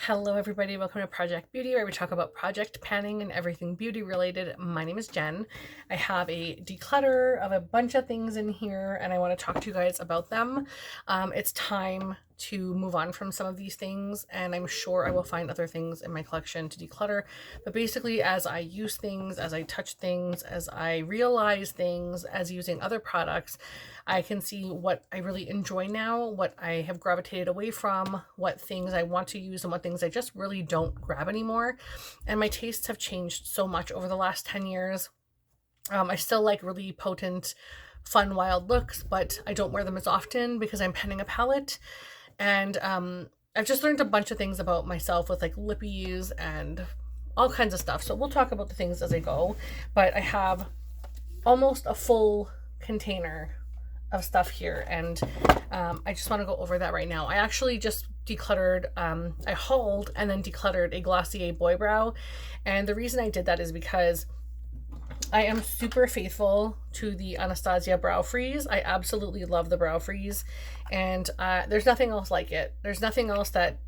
Hello everybody, welcome to Project Beauty, where we talk about project panning and everything beauty related. My name is Jen. I have a declutter of a bunch of things in here and I want to talk to you guys about them. It's time to move on from some of these things, and I'm sure I will find other things in my collection to declutter. But basically, as I use things, as I touch things, as I realize things, as using other products, I can see what I really enjoy now, what I have gravitated away from, what things I want to use, and what things I just really don't grab anymore. And my tastes have changed so much over the last 10 years. I still like really potent, fun, wild looks, but I don't wear them as often because I'm penning a palette. And I've just learned a bunch of things about myself with like lippies and all kinds of stuff. So we'll talk about the things as I go. But I have almost a full container of stuff here, and I just want to go over that right now. I actually just decluttered, I hauled and then decluttered a Glossier Boy Brow. And the reason I did that is because I am super faithful to the Anastasia Brow Freeze. I absolutely love the Brow Freeze, and there's nothing else like it. There's nothing else that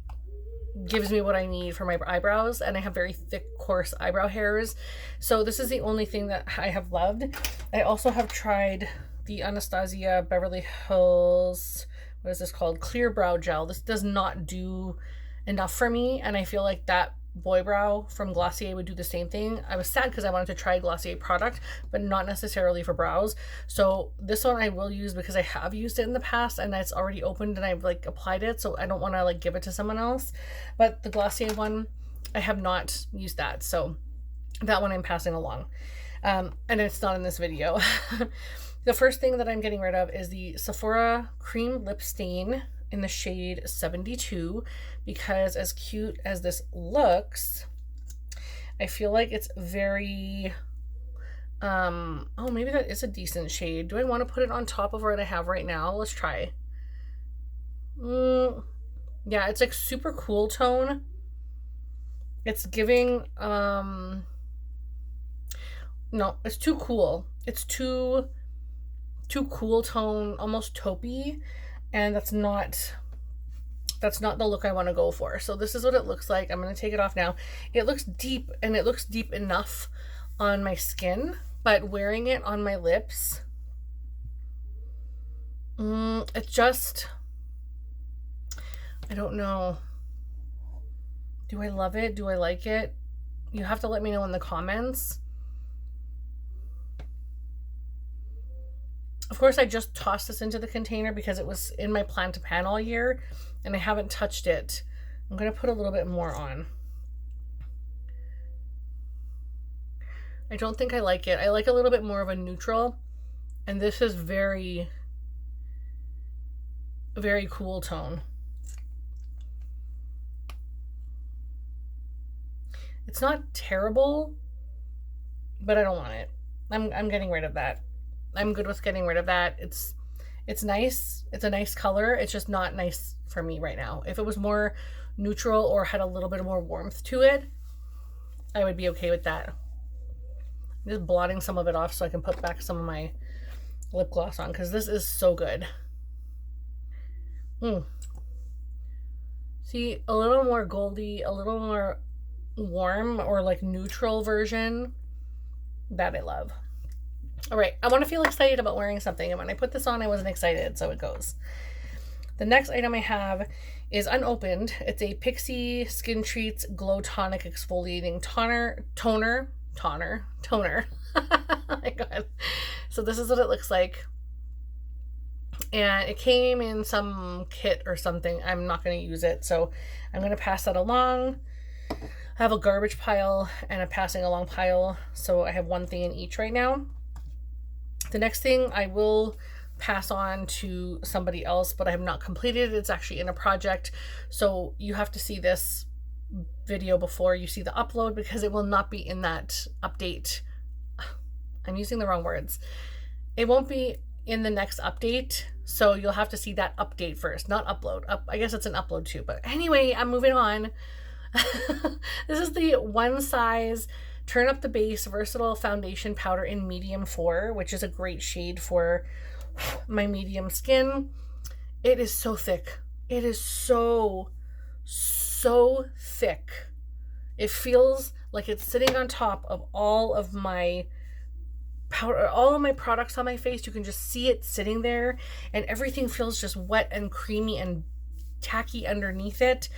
gives me what I need for my eyebrows, and I have very thick, coarse eyebrow hairs. So this is the only thing that I have loved. I also have tried the Anastasia Beverly Hills, what is this called? Clear Brow Gel. This does not do enough for me, and I feel like that Boy Brow from Glossier would do the same thing. I was sad because I wanted to try a Glossier product, but not necessarily for brows. So this one I will use because I have used it in the past and it's already opened and I've like applied it, so I don't want to like give it to someone else. But the Glossier one, I have not used that, so that one I'm passing along. And it's not in this video. The first thing that I'm getting rid of is the Sephora Cream Lip Stain in the shade 72, because as cute as this looks, I feel like it's very, oh, maybe that is a decent shade. Do I want to put it on top of what I have right now? Let's try. Yeah, it's like super cool tone. It's giving, no, it's too cool. It's too cool tone, almost taupey. And that's not the look I want to go for. So this is what it looks like. I'm going to take it off now. It looks deep, and it looks deep enough on my skin, but wearing it on my lips, it just, I don't know. Do I love it? Do I like it? You have to let me know in the comments. Of course, I just tossed this into the container because it was in my plan to pan all year, and I haven't touched it. I'm going to put a little bit more on. I don't think I like it. I like a little bit more of a neutral, and this is very, very cool tone. It's not terrible, but I don't want it. I'm getting rid of that. I'm good with getting rid of that. It's nice. It's a nice color. It's just not nice for me right now. If it was more neutral or had a little bit more warmth to it, I would be okay with that. I'm just blotting some of it off so I can put back some of my lip gloss on, because this is so good. See, a little more goldy, a little more warm, or like neutral version. That I love. All right, I want to feel excited about wearing something, and when I put this on, I wasn't excited, so it goes. The next item I have is unopened. It's a Pixi Skin Treats Glow Tonic Exfoliating Toner. Oh my god. So this is what it looks like. And it came in some kit or something. I'm not going to use it, so I'm going to pass that along. I have a garbage pile and a passing along pile, so I have one thing in each right now. The next thing I will pass on to somebody else, but I have not completed it. It's actually in a project, so you have to see this video before you see the upload, because it will not be in that update. I'm using the wrong words. It won't be in the next update, so you'll have to see that update first, not upload. I guess it's an upload too, but anyway, I'm moving on. This is the One Size Turn Up the Base Versatile Foundation Powder in Medium 4, which is a great shade for my medium skin. It is so thick. It is so so thick. It feels like it's sitting on top of all of my powder, all of my products on my face. You can just see it sitting there, and everything feels just wet and creamy and tacky underneath it.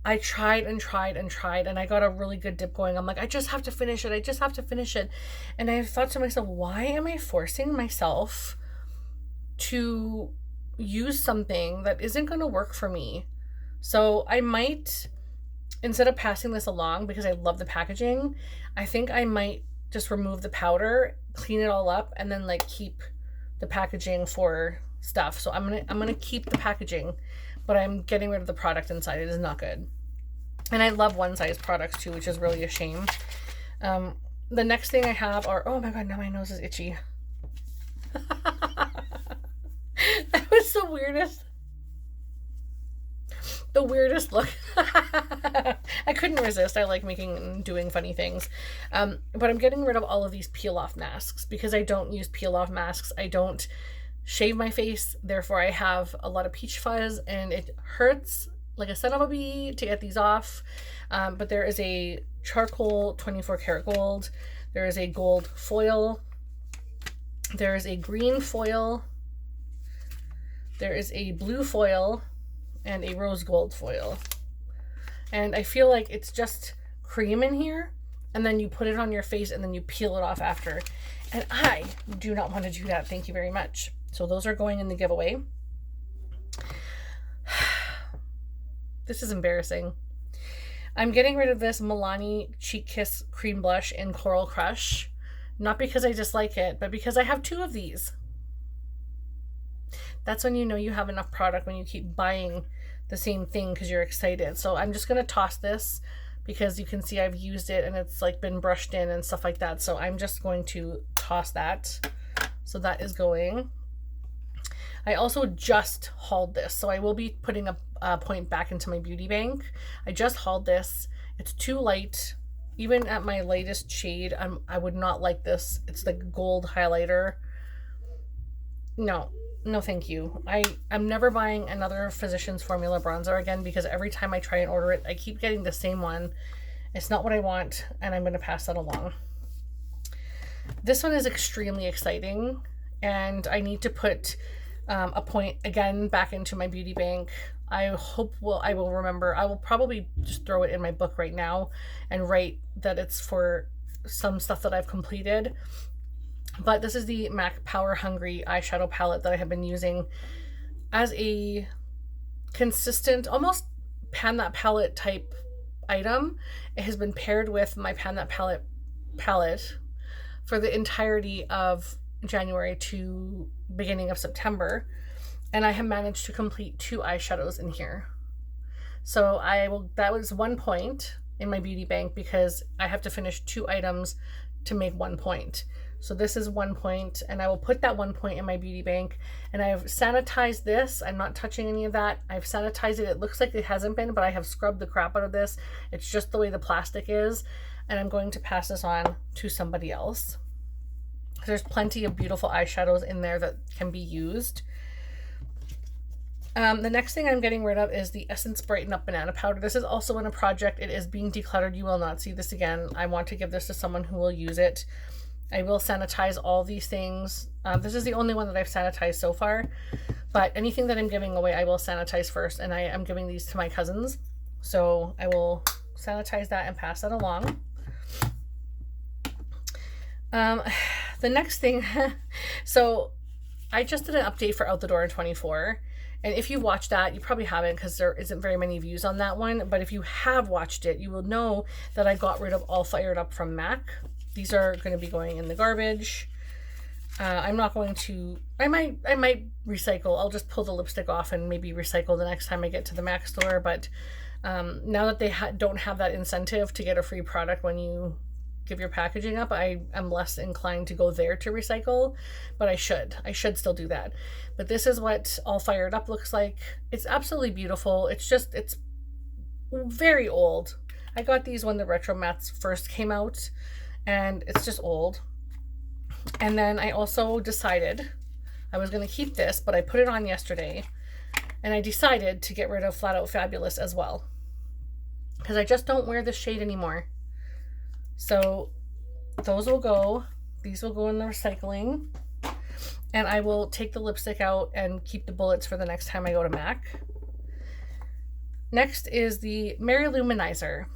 I tried and tried and tried, and I got a really good dip going. I'm like, I just have to finish it. I just have to finish it. And I thought to myself, why am I forcing myself to use something that isn't going to work for me? So I might, instead of passing this along, because I love the packaging, I think I might just remove the powder, clean it all up, and then like keep the packaging for stuff. So I'm gonna keep the packaging, but I'm getting rid of the product inside. It is not good. And I love one size products too, which is really a shame. The next thing I have are, oh my god, now my nose is itchy. That was the weirdest look. I couldn't resist. I like doing funny things. But I'm getting rid of all of these peel off masks because I don't use peel off masks. I don't shave my face, therefore I have a lot of peach fuzz, and it hurts like a son of a bee to get these off. But there is a charcoal 24 karat gold, there is a gold foil, there is a green foil, there is a blue foil, and a rose gold foil. And I feel like it's just cream in here, and then you put it on your face and then you peel it off after. And I do not want to do that. Thank you very much. So those are going in the giveaway. This is embarrassing. I'm getting rid of this Milani Cheek Kiss Cream Blush in Coral Crush. Not because I dislike it, but because I have 2 of these. That's when you know you have enough product, when you keep buying the same thing because you're excited. So I'm just going to toss this because you can see I've used it and it's like been brushed in and stuff like that. So I'm just going to toss that. So that is going. I also just hauled this, so I will be putting a point back into my beauty bank. I just hauled this. It's too light. Even at my lightest shade, I would not like this. It's like gold highlighter. No thank you. I'm never buying another Physicians Formula bronzer again because every time I try and order it, I keep getting the same one. It's not what I want, and I'm going to pass that along. This one is extremely exciting, and I need to put a point again back into my beauty bank. I hope I will remember. I will probably just throw it in my book right now and write that it's for some stuff that I've completed. But this is the MAC Power Hungry eyeshadow palette that I have been using as a consistent, almost Pan That Palette type item. It has been paired with my Pan That palette for the entirety of January to beginning of September, and I have managed to complete 2 eyeshadows in here. So that was 1 point in my beauty bank because I have to finish 2 items to make 1 point. So this is 1 point, and I will put that 1 point in my beauty bank. And I've sanitized this. I'm not touching any of that. I've sanitized it. It looks like it hasn't been, but I have scrubbed the crap out of this. It's just the way the plastic is, and I'm going to pass this on to somebody else. There's plenty of beautiful eyeshadows in there that can be used. The next thing I'm getting rid of is the Essence Brighten Up Banana Powder. This is also in a project. It is being decluttered. You will not see this again. I want to give this to someone who will use it. I will sanitize all these things. This is the only one that I've sanitized so far, but anything that I'm giving away, I will sanitize first, and I am giving these to my cousins. So I will sanitize that and pass that along. The next thing, so I just did an update for Out the Door in 24. And if you watched that, you probably haven't because there isn't very many views on that one. But if you have watched it, you will know that I got rid of All Fired Up from MAC. These are going to be going in the garbage. I'm not going to, I might recycle. I'll just pull the lipstick off and maybe recycle the next time I get to the MAC store. But now that they don't have that incentive to get a free product when you give your packaging up, I am less inclined to go there to recycle, but I should still do that. But this is what All Fired Up looks like. It's absolutely beautiful. It's very old. I got these when the Retro Mattes first came out, and it's just old. And then I also decided I was going to keep this, but I put it on yesterday, and I decided to get rid of Flat Out Fabulous as well. because I just don't wear this shade anymore. So those will go. These will go in the recycling. And I will take the lipstick out and keep the bullets for the next time I go to MAC. Next is the Mary Luminizer.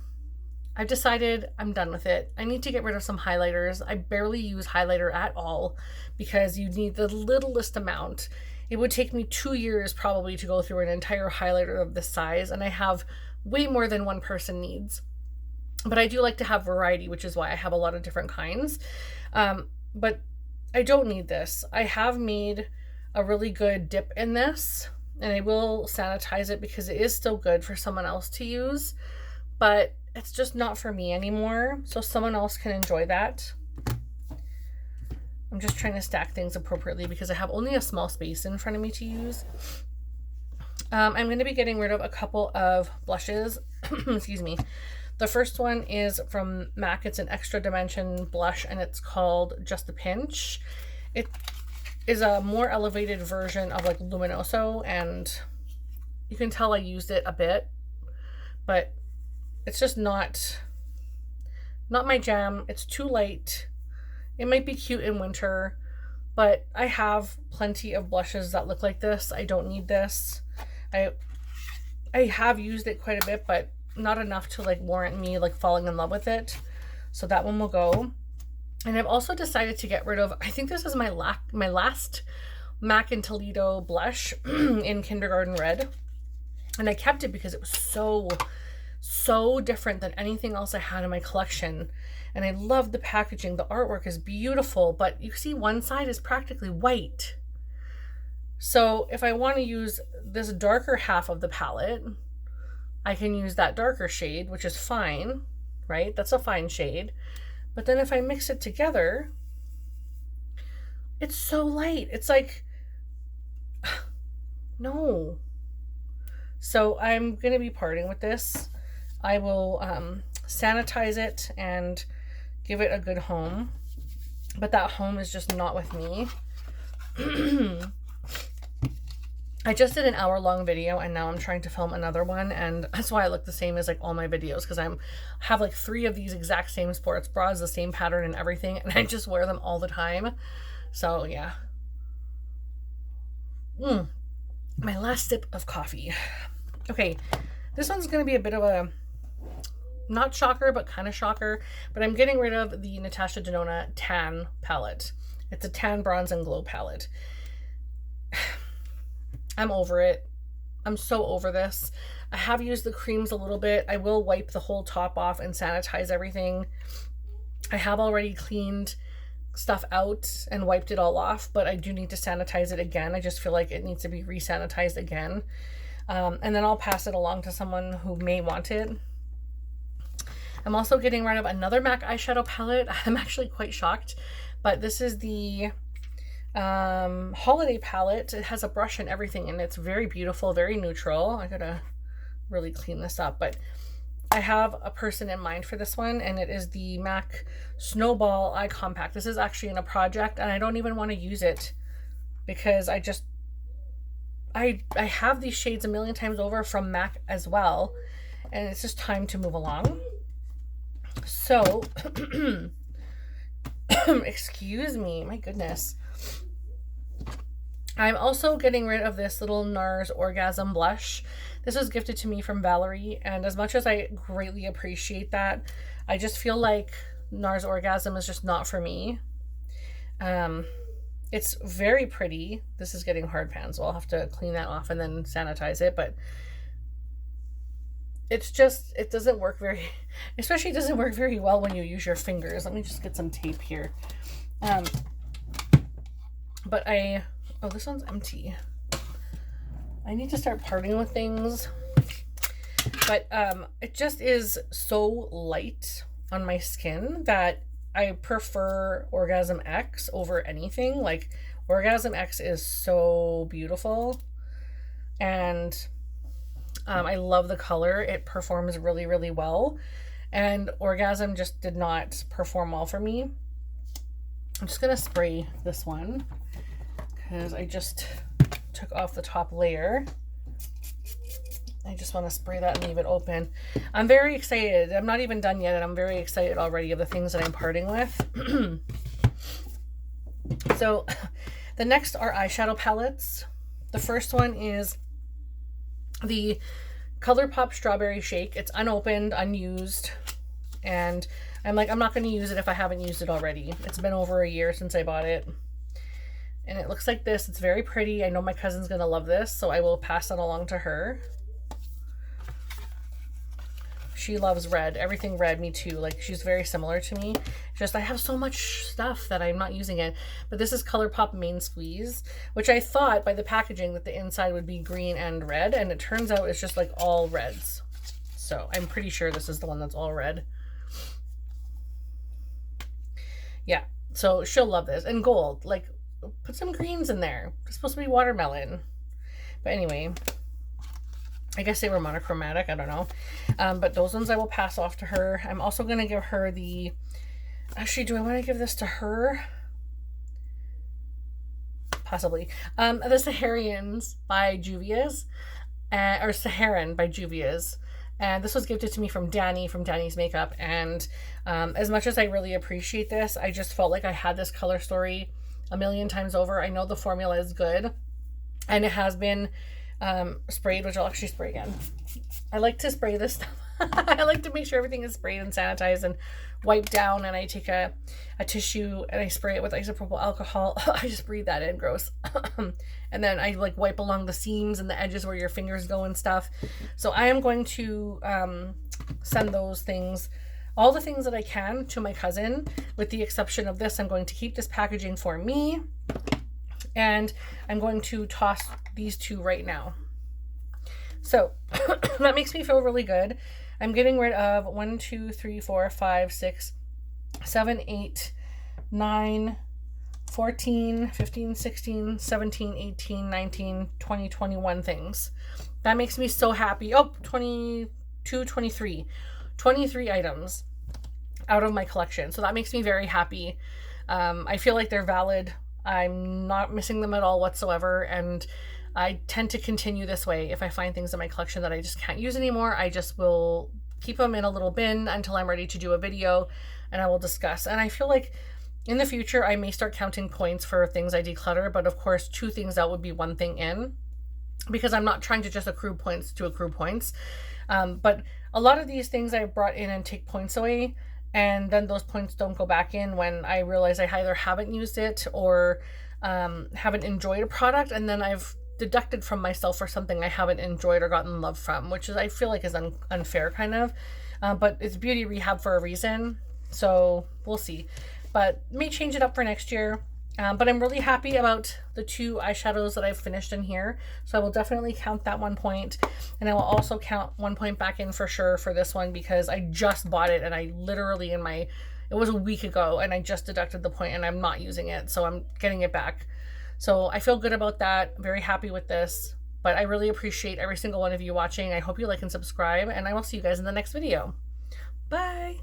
I've decided I'm done with it. I need to get rid of some highlighters. I barely use highlighter at all because you need the littlest amount. It would take me 2 years probably to go through an entire highlighter of this size, and I have way more than one person needs. But I do like to have variety, which is why I have a lot of different kinds. But I don't need this. I have made a really good dip in this, and I will sanitize it because it is still good for someone else to use, but it's just not for me anymore, so someone else can enjoy that. I'm just trying to stack things appropriately because I have only a small space in front of me to use. I'm going to be getting rid of a couple of blushes. Excuse me. The first one is from MAC. It's an extra dimension blush, and it's called Just a Pinch. It is a more elevated version of like Luminoso, and you can tell I used it a bit, but it's just not my jam. It's too light. It might be cute in winter, but I have plenty of blushes that look like this. I don't need this. I have used it quite a bit, but not enough to like warrant me like falling in love with it. So that one will go. And I've also decided to get rid of, I think this is my last MAC and Toledo blush in Kindergarten Red. And I kept it because it was so different than anything else I had in my collection. And I love the packaging. The artwork is beautiful, but you see one side is practically white. So if I want to use this darker half of the palette, I can use that darker shade, which is fine, right? That's a fine shade. But then if I mix it together, it's so light. It's like, no. So I'm going to be parting with this. I will sanitize it and give it a good home. But that home is just not with me. I just did an hour-long video, and now I'm trying to film another one, and that's why I look the same as like all my videos, because I have like 3 of these exact same sports bras, the same pattern and everything, and I just wear them all the time. So yeah. My last sip of coffee. Okay, this one's going to be a bit of a, not shocker, but kind of shocker, but I'm getting rid of the Natasha Denona Tan palette. It's a Tan, Bronze, and Glow palette. I'm over it. I'm so over this. I have used the creams a little bit. I will wipe the whole top off and sanitize everything. I have already cleaned stuff out and wiped it all off, but I do need to sanitize it again. I just feel like it needs to be re-sanitized again. And then I'll pass it along to someone who may want it. I'm also getting rid of another MAC eyeshadow palette. I'm actually quite shocked, but this is the holiday palette. It has a brush and everything, and it's very beautiful, very neutral. I gotta really clean this up, but I have a person in mind for this one, and it is the MAC Snowball Eye Compact. This is actually in a project, and I don't even want to use it because I have these shades a million times over from MAC as well, and it's just time to move along. So excuse me, my goodness. I'm also getting rid of this little NARS Orgasm blush. This was gifted to me from Valerie, and as much as I greatly appreciate that, I just feel like NARS Orgasm is just not for me. It's very pretty. This is getting hard pan, so I'll have to clean that off and then sanitize it, but it's just, it doesn't work very, especially it doesn't work very well when you use your fingers. Let me just get some tape here. But oh, this one's empty. I need to start parting with things. But it just is so light on my skin that I prefer Orgasm X over anything. Like, Orgasm X is so beautiful. And I love the color. It performs really, really well. And Orgasm just did not perform well for me. I'm just going to spray this one because I just took off the top layer. I just want to spray that and leave it open. I'm very excited. I'm not even done yet, and I'm very excited already of the things that I'm parting with. So the next are eyeshadow palettes. The first one is the ColourPop Strawberry Shake. It's unopened, unused, and I'm like, I'm not going to use it if I haven't used it already. It's been over a year since I bought it. And it looks like this. It's very pretty. I know my cousin's going to love this, so I will pass that along to her. She loves red. Everything red, me too. Like, she's very similar to me. Just I have so much stuff that I'm not using it. But this is ColourPop Main Squeeze, which I thought by the packaging that the inside would be green and red, and it turns out it's just like all reds. So I'm pretty sure this is the one that's all red. Yeah, so she'll love this. And gold, like, put some greens in there. It's supposed to be watermelon. But anyway, I guess they were monochromatic. I don't know. But those ones I will pass off to her. I'm also going to give her the... Actually, do I want to give this to her? Possibly. The Saharians by Juvia's. Or Saharan by Juvia's. And this was gifted to me from Danny, from Danny's Makeup. And as much as I really appreciate this, I just felt like I had this color story a million times over. I know the formula is good. And it has been sprayed, which I'll actually spray again. I like to spray this stuff. I like to make sure everything is sprayed and sanitized and wiped down. And I take a tissue and I spray it with isopropyl alcohol. I just breathe that in, gross. And then I like wipe along the seams and the edges where your fingers go and stuff. So I am going to send those things, all the things that I can, to my cousin, with the exception of this. I'm going to keep this packaging for me. And I'm going to toss these two right now. So that makes me feel really good. I'm getting rid of 1, 2, 3, 4, 5, 6, 7, 8, 9, 14, 15, 16, 17, 18, 19, 20, 21 things. That makes me so happy. Oh, 22, 23. 23 items out of my collection. So that makes me very happy. I feel like they're valid. I'm not missing them at all whatsoever, and I tend to continue this way. If I find things in my collection that I just can't use anymore, I just will keep them in a little bin until I'm ready to do a video, and I will discuss. And I feel like in the future, I may start counting points for things I declutter, but of course, 2 things out would be 1 thing in, because I'm not trying to just accrue points to accrue points. But a lot of these things I brought in and take points away, and then those points don't go back in when I realize I either haven't used it or haven't enjoyed a product, and then I've deducted from myself for something I haven't enjoyed or gotten love from, which is, I feel like, is unfair kind of. But it's beauty rehab for a reason, so we'll see. But may change it up for next year. But I'm really happy about the 2 eyeshadows that I've finished in here. So I will definitely count that 1 point. And I will also count 1 point back in for sure for this one, because I just bought it and I literally it was a week ago and I just deducted the point and I'm not using it. So I'm getting it back. So I feel good about that. I'm very happy with this. But I really appreciate every single one of you watching. I hope you like and subscribe, and I will see you guys in the next video. Bye!